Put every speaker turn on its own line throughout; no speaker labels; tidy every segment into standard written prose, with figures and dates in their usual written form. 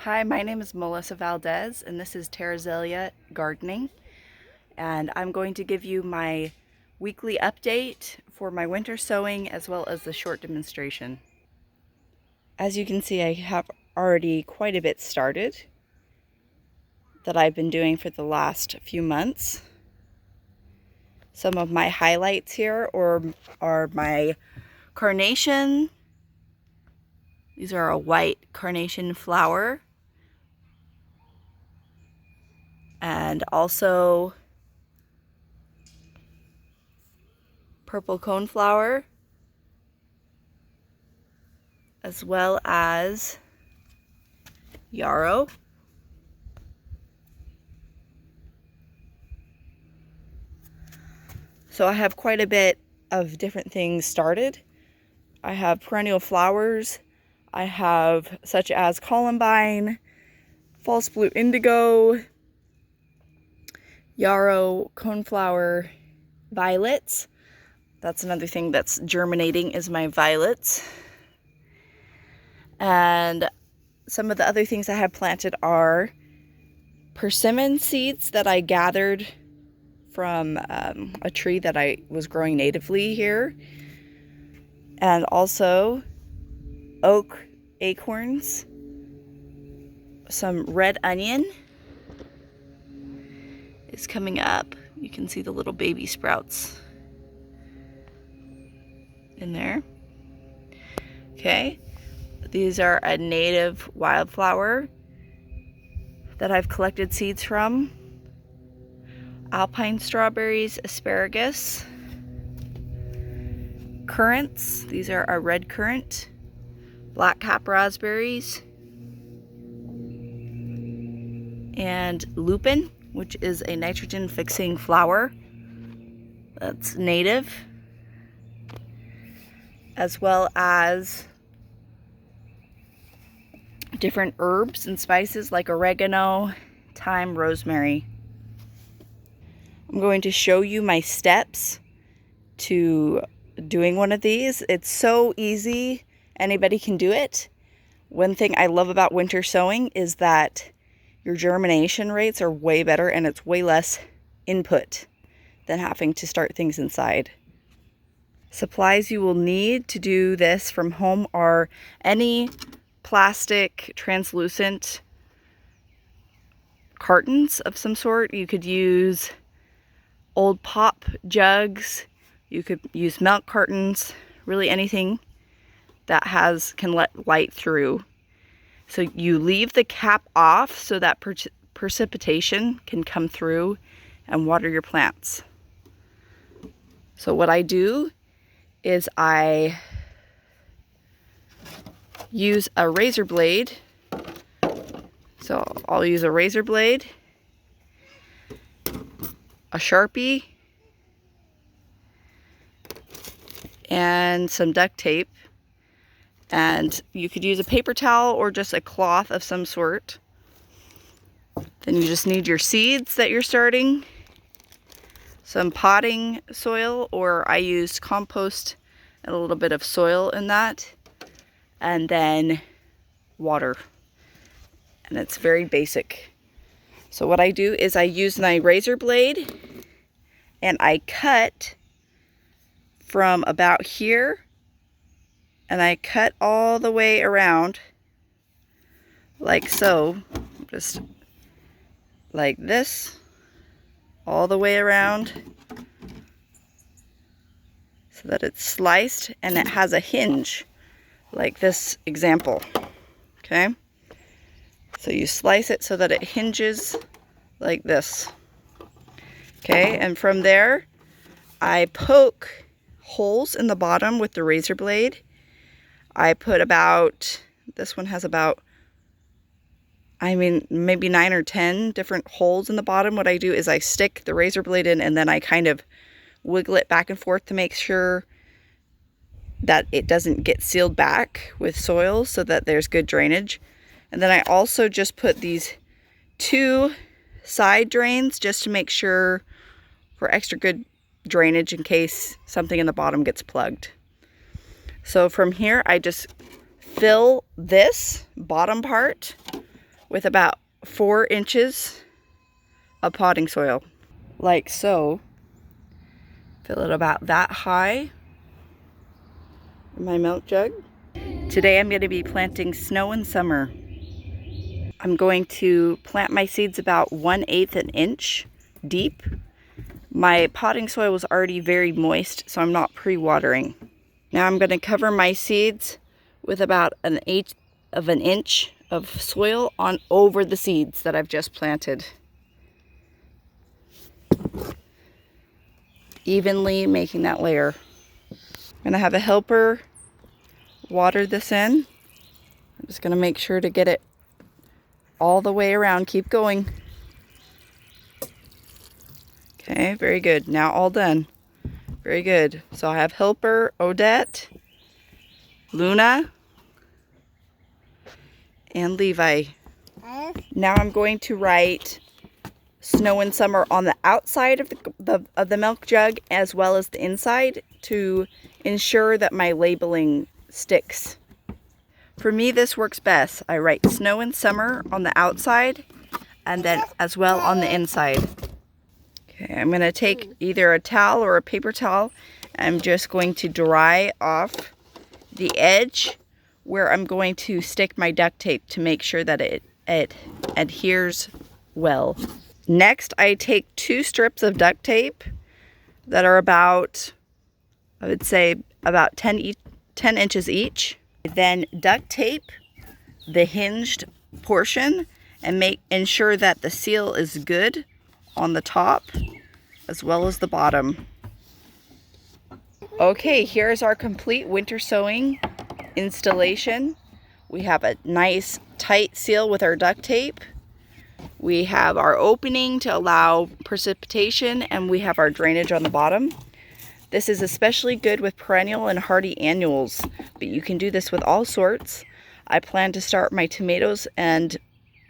Hi, my name is Melissa Valdez, and this is Terrazalea Gardening, and I'm going to give you my weekly update for my winter sowing as well as the short demonstration. As you can see, I have already quite a bit started that I've been doing for the last few months. Some of my highlights here are my carnation. These are a white carnation flower, and also purple coneflower, as well as yarrow. So I have quite a bit of different things started. I have perennial flowers. I have such as columbine, false blue indigo, yarrow, coneflower, violets. That's another thing that's germinating is my violets. And some of the other things I have planted are persimmon seeds that I gathered from a tree that I was growing natively here. And also oak acorns, some red onion is coming up. You can see the little baby sprouts in there. Okay, these are a native wildflower that I've collected seeds from. Alpine strawberries, asparagus, currants. These are a red currant, black cap raspberries, and lupin, which is a nitrogen fixing flower that's native, as well as different herbs and spices like oregano, thyme, rosemary. I'm going to show you my steps to doing one of these. It's so easy, anybody can do it. One thing I love about winter sowing is that your germination rates are way better and it's way less input than having to start things inside. Supplies you will need to do this from home are any plastic translucent cartons of some sort. You could use old pop jugs, you could use milk cartons, really anything that can let light through. So you leave the cap off so that precipitation can come through and water your plants. So what I do is I use a razor blade. So I'll use a razor blade, a Sharpie, and some duct tape. And you could use a paper towel or just a cloth of some sort. Then you just need your seeds that you're starting, some potting soil, or I used compost and a little bit of soil in that, and then water. And it's very basic. So what I do is I use my razor blade and I cut from about here, and I cut all the way around like so, just like this, all the way around, so that it's sliced and it has a hinge like this example. Okay, so you slice it so that it hinges like this. Okay, and from there I poke holes in the bottom with the razor blade. I put about, this one has about, maybe 9 or 10 different holes in the bottom. What I do is I stick the razor blade in and then I kind of wiggle it back and forth to make sure that it doesn't get sealed back with soil so that there's good drainage. And then I also just put these 2 side drains just to make sure for extra good drainage in case something in the bottom gets plugged. So from here I just fill this bottom part with about 4 inches of potting soil, like so. Fill it about that high in my milk jug. Today I'm going to be planting snow and summer. I'm going to plant my seeds about 1/8 an inch deep. My potting soil was already very moist, so I'm not pre-watering. Now I'm going to cover my seeds with about 1/8 of an inch of soil on over the seeds that I've just planted. Evenly making that layer. I'm going to have a helper water this in. I'm just going to make sure to get it all the way around. Keep going. Okay, very good. Now all done. Very good. So I have helper, Odette, Luna, and Levi. Now I'm going to write snow and summer on the outside of the milk jug as well as the inside to ensure that my labeling sticks. For me, this works best. I write snow and summer on the outside and then as well on the inside. Okay, I'm going to take either a towel or a paper towel. I'm just going to dry off the edge where I'm going to stick my duct tape to make sure that it adheres well. Next, I take 2 strips of duct tape that are about, I would say, about 10 inches each. Then duct tape the hinged portion and ensure that the seal is good on the top as well as the bottom. Okay, here's our complete winter sowing installation. We have a nice tight seal with our duct tape. We have our opening to allow precipitation, and we have our drainage on the bottom. This is especially good with perennial and hardy annuals, but you can do this with all sorts. I plan to start my tomatoes and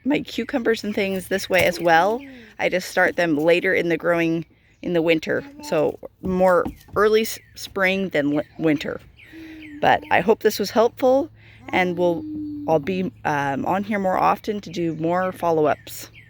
my cucumbers and things this way as well. I just start them later in the growing in the winter, so more early spring than winter. But I hope this was helpful, and I'll be on here more often to do more follow-ups.